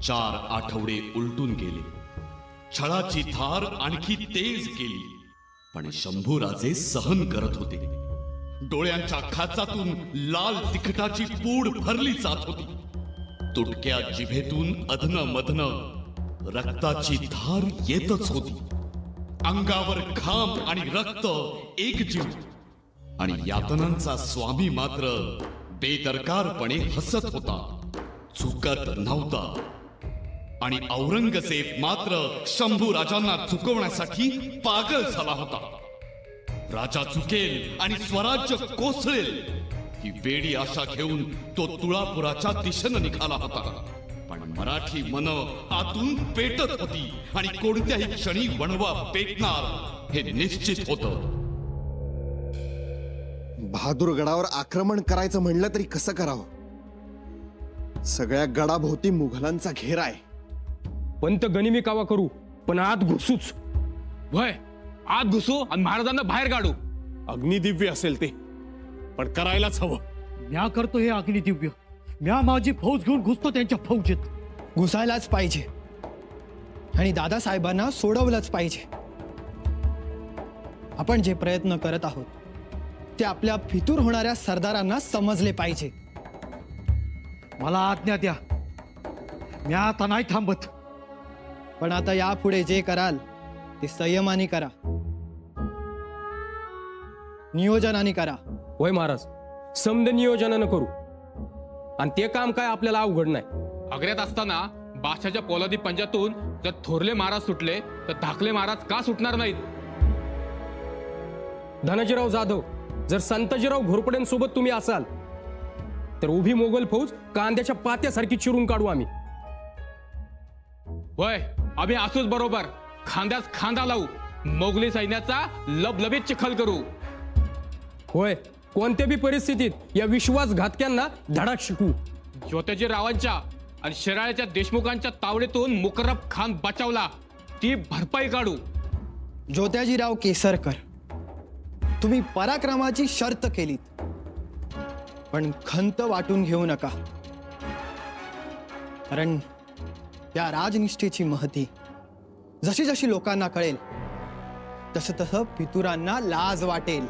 4 आठवडे उलटून गेले. छळाची धार आणखी तेज केली, पण शंभूराजे सहन करत होते. डोळ्यांच्या खाचातून लाल तिखटाची पूड भरली जात होती. तुटक्या जिभेतून अधनं मधनं रक्ताची धार येतच होती. अंगावर घाम आणि रक्त एकजीव, आणि यातनांचा स्वामी मात्र बेदरकारपणे हसत होता, चुकत नव्हता. आणि औरंगजेब मात्र शंभू राजांना चुकवण्यासाठी पागल झाला होता. राजा चुकेल आणि स्वराज्य कोसळेल ही वेडी आशा घेऊन तो तुळापुराच्या दिशेनं निघाला होता. पण मराठी मन आतून पेटत होती आणि कोणत्याही क्षणी वणवा पेटणार हे निश्चित होतं. बहादूरगडावर आक्रमण करायचं म्हणलं तरी कसं करावं? सगळ्या गडाभोवती मुघलांचा घेरा आहे. पंत गनिमी कावा करू, पण आत घुसूच. वय आत घुसू आणि महाराजांना बाहेर काढू. अग्निदिव्य असेल ते, पण करायलाच हवं. म्या करतो हे अग्निदिव्य. म्या माझी फौज घेऊन घुसतो त्यांच्या फौजेत. घुसायलाच पाहिजे आणि दादासाहेबांना सोडवलंच पाहिजे. आपण जे प्रयत्न करत आहोत ते आपल्या फितूर होणाऱ्या सरदारांना समजले पाहिजे. मला आज्ञा द्या, म्या आता नाही थांबत. पण आता यापुढे जे कराल ते संयमाने करा, नियोजनाने करा. होय महाराज, समद नियोजनानं करू, आणि ते काम काय आपल्याला अवघड नाही. आग्र्यात असताना बादशाच्या पोलादी पंजातून जर थोरले महाराज सुटले तर धाकले महाराज का सुटणार नाहीत? धनाजीराव जाधव, जर संताजीराव घोरपड्यांसोबत तुम्ही असाल तर उभी मोगल फौज कांद्याच्या पात्यासारखी चिरून काढू आम्ही. होय, आम्ही असूच बरोबर. खांद्यास खांदा लावू, मोगली सैन्याचा लबलबीत चिखल करू. होय, कोणत्या बी परिस्थितीत या विश्वासघातक्यांना धडाक शिकू. ज्योतिजी रावांच्या आणि शिराळ्याच्या देशमुखांच्या तावडीतून मुकर्रब खान बचावला, ती भरपाई काढू. ज्योत्याजीराव केसरकर, तुम्ही पराक्रमाची शर्त केलीत, पण खंत वाटून घेऊ नका. कारण त्या राजनिष्ठेची महती जशी जशी लोकांना कळेल तसं तसं पितुरांना लाज वाटेल.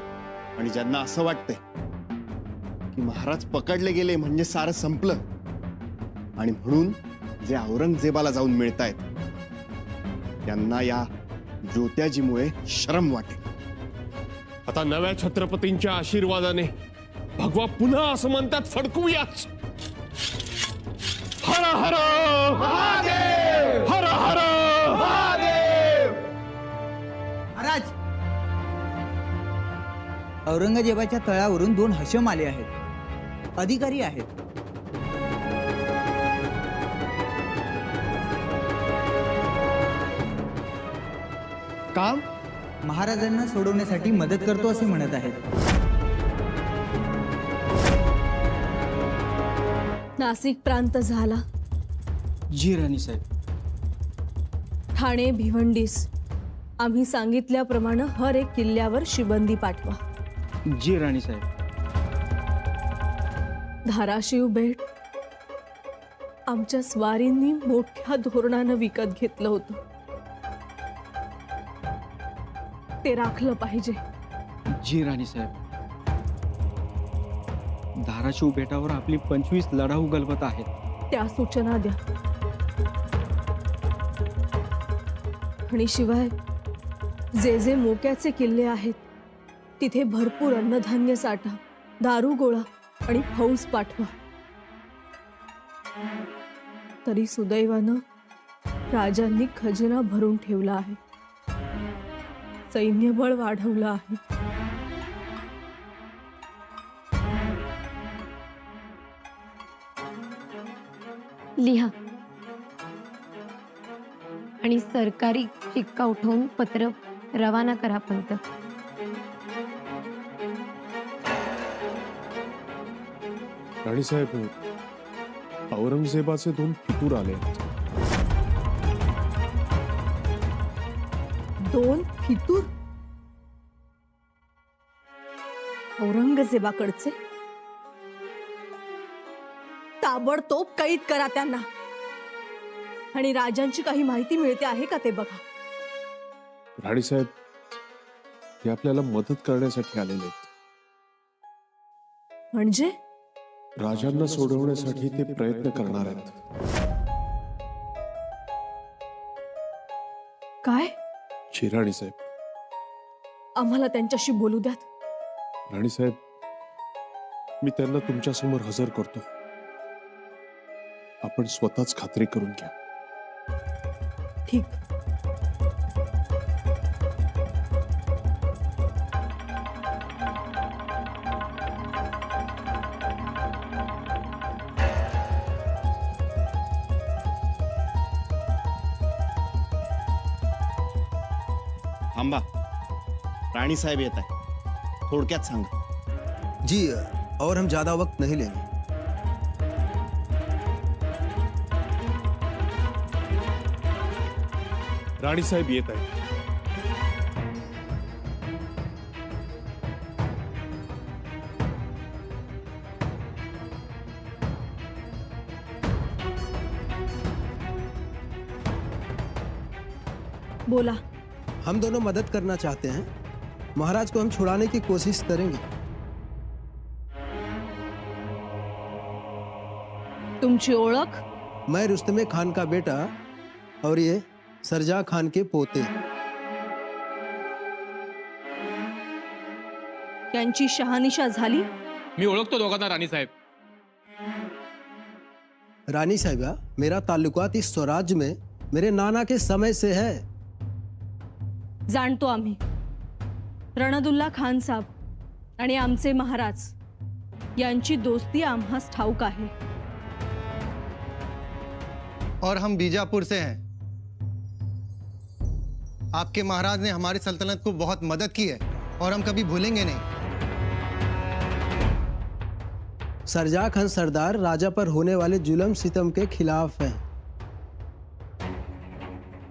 आणि ज्यांना असं वाटतंय की महाराज पकडले गेले म्हणजे सारं संपलं, आणि म्हणून जे औरंगजेबाला जाऊन मिळतायत त्यांना या ज्योत्याजीमुळे शरम वाटेल. आता नव्या छत्रपतींच्या आशीर्वादाने भगवा पुन्हा असं म्हणतात, फडकूयाच. हर हर महादेव, हर हर महादेव. महाराज, औरंगजेबाच्या तळावरून 2 हशम आले आहेत. अधिकारी आहेत. काम महाराजांना सोडवण्यासाठी मदत करतो असे म्हणत आहेत. नाशिक प्रांत झाला. जी राणी साहेब. ठाणे भिवंडीस आम्ही सांगितल्याप्रमाणे हर एक किल्ल्यावर शिबंदी पाठवा. जी राणी साहेब. धाराशिव बेट आमच्या स्वारींनी मोठ्या धोरणानं विकत घेतलं होतं, ते राखलं पाहिजे. जी राणी साहेब. धाराशिव बेटावर आपली 25 लढाऊ गलबत आहेत. त्या सूचना द्या. आणि शिवाय जे जे मोक्याचे किल्ले आहेत तिथे भरपूर अन्नधान्य साठा, दारू गोळा आणि फौज पाठवा. तरी सुदैवानं राजांनी खजिना भरून ठेवला आहे, सैन्यबळ वाढवलं आहे. लिहा आणि सरकारी शिक्का उठवून पत्र रवाना करा पंत. राणीसाहेब, औरंगजेबाचे 2 फितूर आले. 2 फितूर? औरंगजेबाकडचे? ताबडतोब कैद करा त्यांना. आणि राजांची काही माहिती मिळते आहे का ते बघा. राणीसाहेब, ते आपल्याला मदत करण्यासाठी आलेले आहेत. म्हणजे राजांना सोडवण्यासाठी ते प्रयत्न करणार आहेत. काय? राणीसाहेब, आम्हाला त्यांच्याशी बोलू द्यात. राणीसाहेब, मी त्यांना तुमच्या समोर हजर करतो. आपण स्वतःच खात्री करून घ्या. ठीक. थांबा, राणी साहेब येत आहे, थोडक्यात सांगा. जी, और हम ज्यादा वक्त नहीं लेंगे. राणीसाहेब येत आहे. बोला. हम दोनों मदद करना चाहते हैं. महाराज को हम छुड़ाने की कोशिश करेंगे. तुमची ओळख? मैं रुस्तमे खान का बेटा और ये सरजा खान के पोते. त्यांची शहानिशा झाली? मी ओळखतो दोघांना राणीसाहेब. रानी साहिबा, मेरा ताल्लुकात इस स्वराज्य में मेरे नाना के समय से है. जाणतो आम्ही. रणदुल्ला खान साहब आणि आमचे महाराज यांची दोस्ती आम्हास ठाऊक आहे. और हम बीजापुर से हैं. आपके महाराज ने हमारी सल्तनत को बहुत मदद की है और हम कभी भूलेंगे नहीं. सरजा खान सरदार राजा पर होने वाले जुल्म सितम के खिलाफ हैं.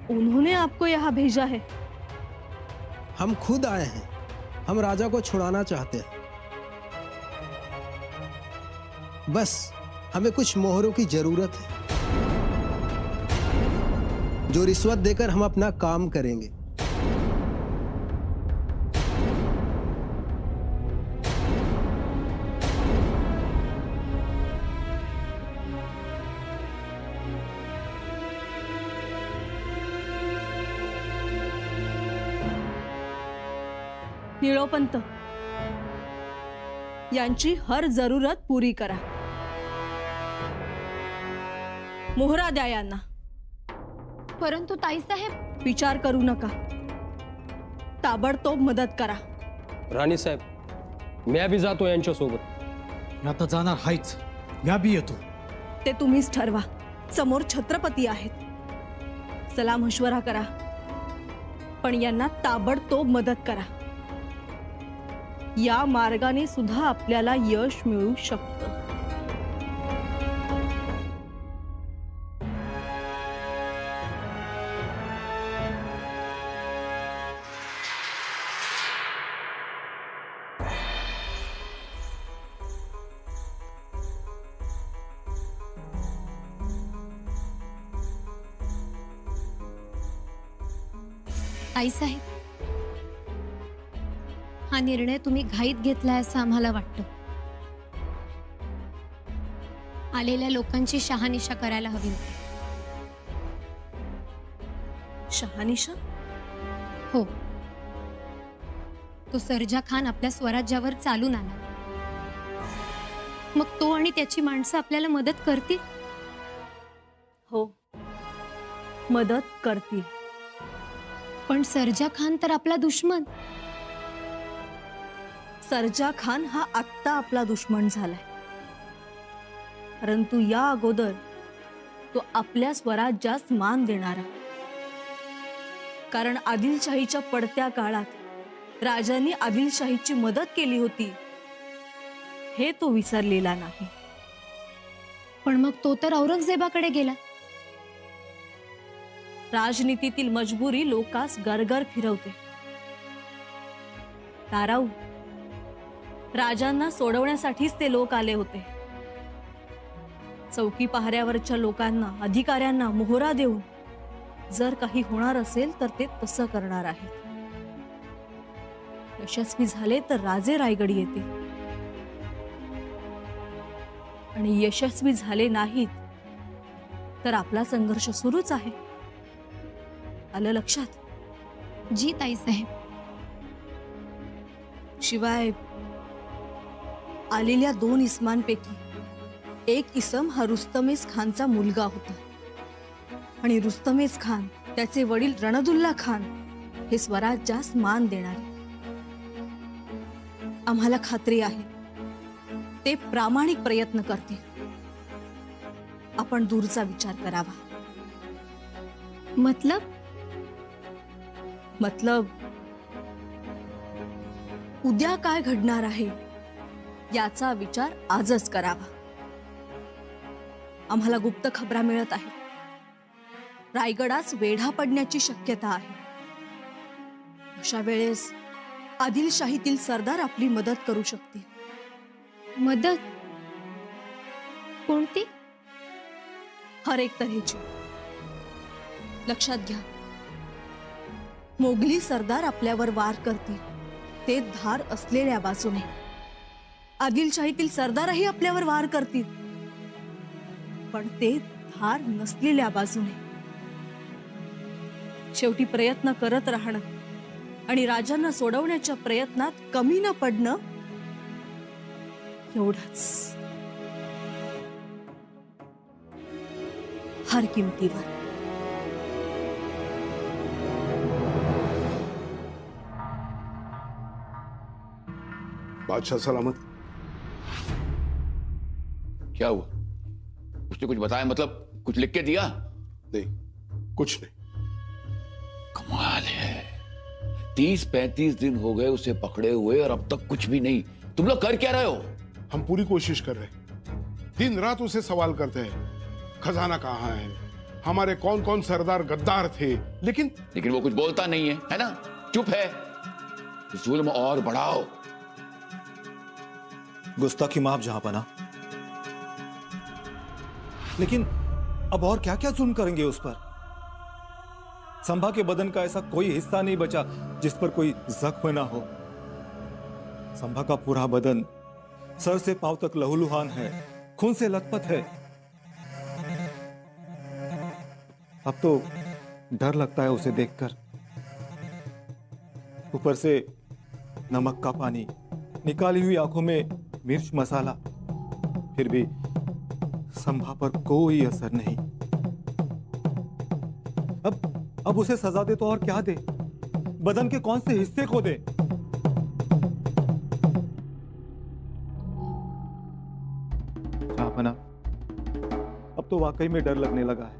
उन्होंने आपको यहाँ भेजा है? हम खुद आए हैं. हम राजा को छुड़ाना चाहते हैं. बस हमें कुछ मोहरों की जरूरत है, जो रिश्वत देकर हम अपना काम करेंगे. निळोपंत, यांची हर जरूरत पुरी करा. मोहरा द्या यांना. परंतु ताईसाहेब, विचार करू नका, ताबडतोब मदत करा. राणी साहेब, मी बी जातो यांच्यासोबत. मी आता जाणार हायच. मी बी येतो. ते तुम्हीच ठरवा. समोर छत्रपती आहेत. चला मशवरा करा, पण यांना ताबडतोब मदत करा. या मार्गाने सुद्धा आपल्याला यश मिळू शकतं. ताईसाहेब, हा निर्णय तुम्ही घाईत घेतलाय असं आम्हाला वाटतं. आलेल्या लोकांची शहानिशा करायला हवी होती. शहानिशा? हो. तो सरजा खान आपल्या स्वराज्यावर चालून आला. मग तो आणि त्याची माणसं आपल्याला मदत करतील? हो, मदत करतील. पण सरजा खान तर आपला दुश्मन. सरजा खान हा आत्ता आपला दुश्मन झालाय, परंतु या अगोदर तो आपल्या स्वराज्यास मान देणारा. कारण आदिलशाहीच्या पडत्या काळात राजांनी आदिलशाहीची मदत केली होती, हे तो विसरलेला नाही. पण मग तो तर औरंगजेबाकडे गेला. राजनीतीतील मजबुरी लोकास गरगर फिरवते. ताराऊ, राजांना सोडवण्यासाठीच ते लोक आले होते. चौकी पहाऱ्यावरच्या लोकांना, अधिकाऱ्यांना मोहरा देऊन जर काही होणार असेल तर ते तसं करणार आहेत. यशस्वी झाले तर राजे रायगड येते आणि यशस्वी झाले नाहीत तर आपला संघर्ष सुरूच आहे. आलं लक्षात? जी ताईसाहेब. शिवाय आलेल्या 2 इसमांपैकी एक इसम हा रुस्तमेज खानचा मुलगा होता आणि रुस्तमेज खान त्याचे वडील रणदुल्ला खान हे स्वराज्यास मान देणारे. आम्हाला खात्री आहे ते प्रामाणिक प्रयत्न करतील. आपण दूरचा विचार करावा. मतलब उद्या काय घडणार आहे याचा विचार आजच करावा. आम्हाला गुप्त खबरा मिळत आहे. रायगडास वेढा पडण्याची शक्यता आहे. अशा वेळेस आदिलशाहीतील सरदार आपली मदत करू शकतील. मदत कोणती? हर एक तऱ्हेची. लक्षात घ्या, मोगली सरदार आपल्यावर वार करतील ते धार असलेल्या बाजूने. आदिलशाहीतील सरदारही आपल्यावर वार करतील पण ते धार नसलेल्या बाजूने. शेवटी प्रयत्न करत राहणं आणि राजांना सोडवण्याच्या प्रयत्नात कमी न पडणं एवढंच. हर किमतीवर. बादशाह सलामत. क्या हुआ? उसने कुछ बताया? मतलब कुछ लिख के दिया? नहीं, कुछ नहीं. कमाल है, 30-35 दिन हो गए उसे पकड़े हुए और अब तक कुछ भी नहीं. तुम लोग कर क्या रहे हो? हम पूरी कोशिश कर रहे हैं. दिन रात उसे सवाल करते हैं, खजाना कहाँ है, हमारे कौन कौन सरदार गद्दार थे, लेकिन वो कुछ बोलता नहीं है ना? चुप है. जुल्म और बढ़ाओ. गुस्ताखी माफ जहांपना, लेकिन अब और क्या क्या जुल्म करेंगे उस पर? संभा के बदन का ऐसा कोई हिस्सा नहीं बचा जिस पर कोई जख्म ना हो. संभा का पूरा बदन सर से पांव तक लहूलुहान है, खून से लथपथ है. अब तो डर लगता है उसे देखकर. ऊपर से नमक का पानी, निकाली हुई आंखों में मिर्च मसाला, फिर भी संभा पर कोई असर नहीं. अब उसे सजा दे तो और क्या दे? बदन के कौन से हिस्से को दे? अपना अब तो वाकई में डर लगने लगा है.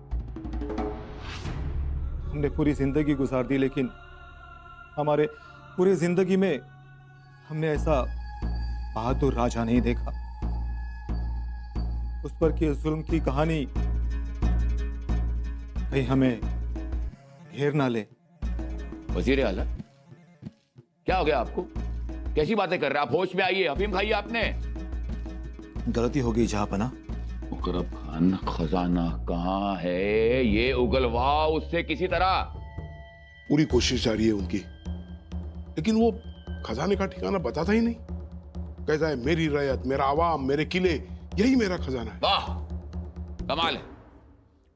हमने पूरी जिंदगी गुजार दी, लेकिन हमारे पूरी जिंदगी में हमने ऐसा बहादुर राजा नहीं देखा. उस पर की जुल्म की कहानी कहीं हमें घेर ना ले. वजीर आला, क्या हो गया आपको? कैसी बातें कर रहे हैं आप? होश में आइए. अफीम खाइए आपने. गलती हो गई जहांपना. मुकरब खान, खजाना कहाँ है? ये उगलवाओ उससे किसी तरह. पूरी कोशिश जारी है उनकी, लेकिन वो खजाने का ठिकाना बताता ही नहीं. कहता है मेरी रयत, मेरा आवाम, मेरे किले, यही मेरा खजाना है. वाह, कमाल है.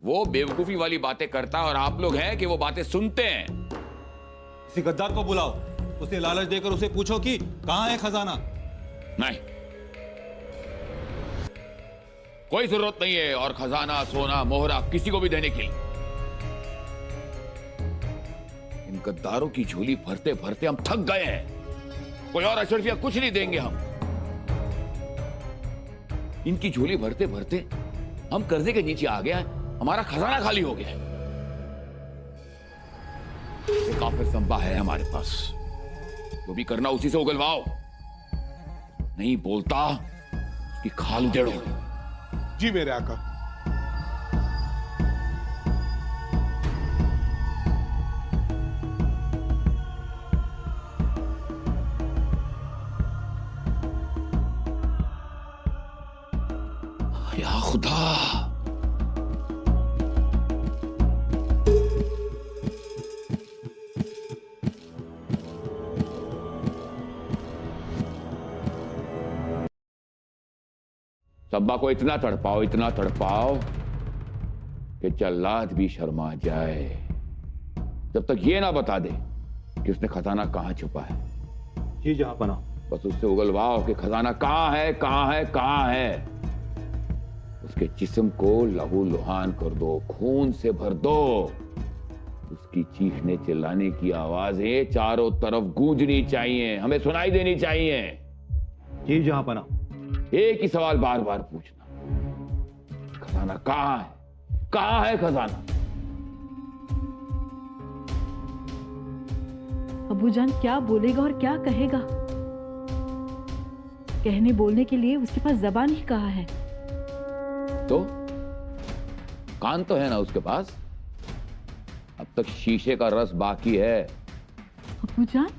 वो बेवकूफी वाली बातें करता है और आप लोग हैं कि वो बातें सुनते हैं. किसी गद्दार को बुलाओ, उसे लालच देकर उसे पूछो कि कहां है खजाना. नहीं, कोई जरूरत नहीं है और खजाना, सोना, मोहरा किसी को भी देने की. इन गद्दारों की झोली भरते भरते हम थक गए हैं. कोई और अशरफिया कुछ नहीं देंगे हम. इनकी झोली भरते भरते हम कर्जे के नीचे आ गया. हमारा खजाना खाली हो गया. काफिर संभा है हमारे पास. जो भी करना उसी से उगलवाओ. नहीं बोलता उसकी खाल उधेड़ो. जी मेरे आका. या खुदा, संभा को इतना तड़पाओ कि जल्लाद भी शर्मा जाए, जब तक ये ना बता दे कि उसने खजाना कहां छुपा है। जी जहांपना। बस उससे उगलवाओ कि खजाना कहां है। उसके जिस्म को लहू लुहान कर दो, खून से भर दो। उसकी चीखने चिल्लाने की आवाजें चारों तरफ गूंजनी चाहिए, हमें सुनाई देनी चाहिए। जी जहांपना। एक ही सवाल बार बार पूछना, खजाना कहां है खजाना? अबूजान क्या बोलेगा और क्या कहेगा? कहने बोलने के लिए उसके पास जबान ही कहाँ है। तो कान तो है ना उसके पास, अब तक शीशे का रस बाकी है। अबूजान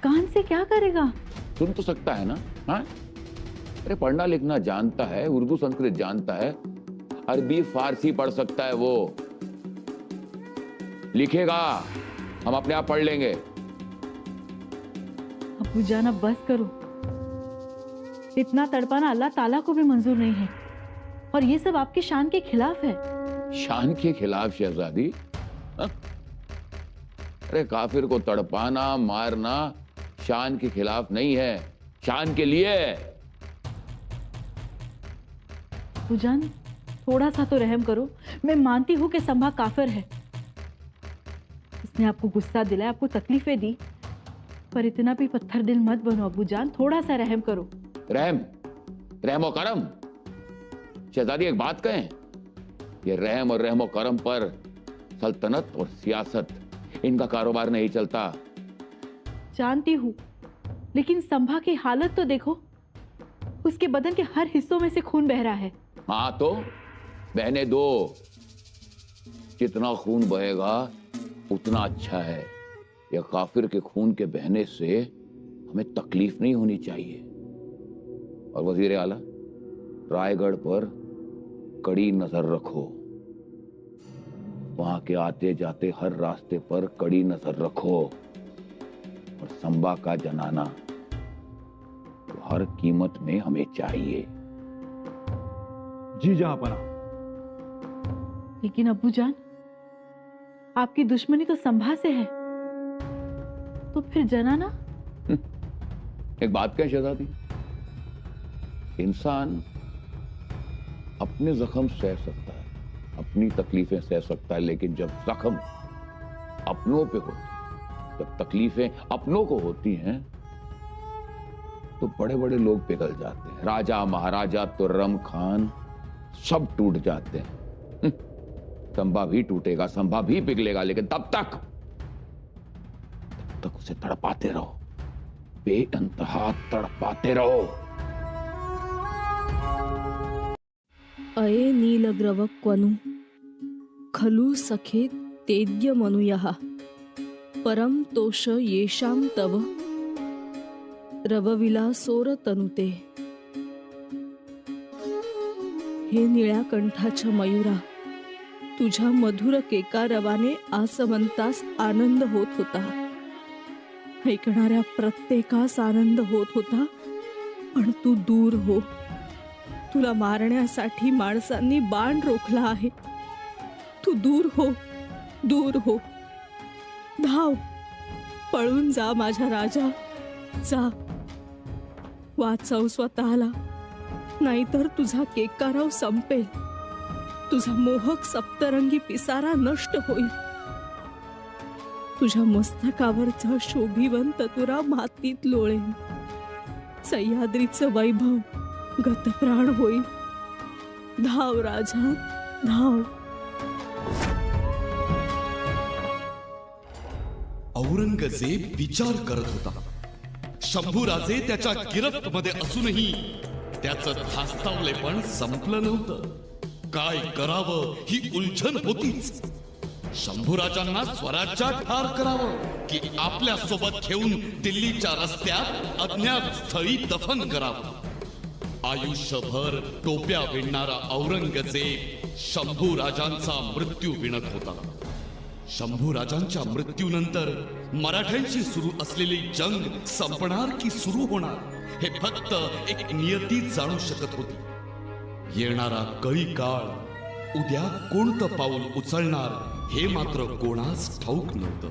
कान से क्या करेगा? सुन तो सकता है ना? हाँ, अरे पढ़ना लिखना जानता है, उर्दू संस्कृत जानता है, अरबी फारसी पढ़ सकता है। वो लिखेगा, हम अपने आप पढ़ लेंगे। अबूजान अब बस करो, इतना तड़पाना अल्लाह ताला को भी मंजूर नहीं है, और ये सब आपकी शान के खिलाफ है। शान के खिलाफ शहजादी? हाँ? अरे काफिर को तड़पाना मारना शान के खिलाफ नहीं है, शान के लिए है। अबूजान थोड़ा सा तो रहम करो। मैं मानती हूं कि संभा काफिर है, उसने आपको गुस्सा दिलाया, आपको तकलीफें दी, पर इतना भी पत्थर दिल मत बनो अबूजान, थोड़ा सा रहम करो। रहम और करम? शहजादी एक बात कहें, ये रहम और रहम और करम पर सल्तनत और सियासत, इनका कारोबार नहीं चलता। जानती हूं, लेकिन संभा की हालत तो देखो, उसके बदन के हर हिस्सों में से खून बह रहा है। हाँ तो बहने दो, जितना खून बहेगा उतना अच्छा है। यह काफिर के खून के बहने से हमें तकलीफ नहीं होनी चाहिए। और वजीर आला, रायगढ़ पर कड़ी नजर रखो, वहां के आते जाते हर रास्ते पर कड़ी नजर रखो, और संभा का जनाना तो हर कीमत में हमें चाहिए। जी जहांपना। लेकिन अबूजान, आपकी दुश्मनी तो संभा से है, तो फिर जनाना? एक बात कहें शहजादी, इंसान अपने जख्म सह सकता है, अपनी तकलीफें सह सकता है, लेकिन जब जख्म अपनों पे होती है, जब तकलीफें अपनों को होती हैं, तो बड़े बड़े लोग पिघल जाते हैं। राजा महाराजा तुर्रम खान सब टूट जाते हैं। संभा भी टूटेगा, संभा भी पिघलेगा, लेकिन तब तक उसे तड़पाते रहो, बेअंतहा तड़पाते रहो। अये नीलग्रवक्वनु खलु सखे तेद्य मनुयः परम तोष येषां तव रवविलासोर तनुते। हे निळ्या कंठाच्या मयुरा, तुझ्या मधुर केकारवाने आसवंतास आनंद होत होता, ऐकणाऱ्या प्रत्येकास आनंद होत होता, पण तू दूर हो, तुला मारण्यासाठी माणसांनी बाण रोखला आहे, तू दूर हो, दूर हो, धाव, पळून जा माझा राजा, जा, वाचव स्वतःला, नाहीतर तुझा केकाराव संपेल, तुझा मोहक सप्तरंगी पिसारा नष्ट होईल, तुझ्या मस्तकावरचा शोभिवंत तुरा मातीत लोळेल, सह्याद्रीचं वैभव गतप्राण होईल, धाव राजा, धाव. औरंगजेब विचार करत होता. शंभूराजे त्याच्या गिरफ्तमध्ये असूनही त्याचं धास्तावलेपण संपलं नव्हतं. काय करावं ही उलझन होतीच. शंभूराजांना स्वराज्यात ठार करावं की आपल्या सोबत घेऊन दिल्लीच्या रस्त्यात अज्ञात स्थळी दफन करावं. आयुष्यभर टोप्या विणणारा औरंगजेब शंभूराजांचा मृत्यू विणत होता. शंभूराजांच्या मृत्यूनंतर मराठ्यांशी सुरू असलेली जंग संपणार की सुरू होणार हे फक्त एक नियती जाणू शकत होती. येणारा कळी काळ उद्या कोणतं पाऊल उचलणार हे मात्र कोणास ठाऊक नव्हतं.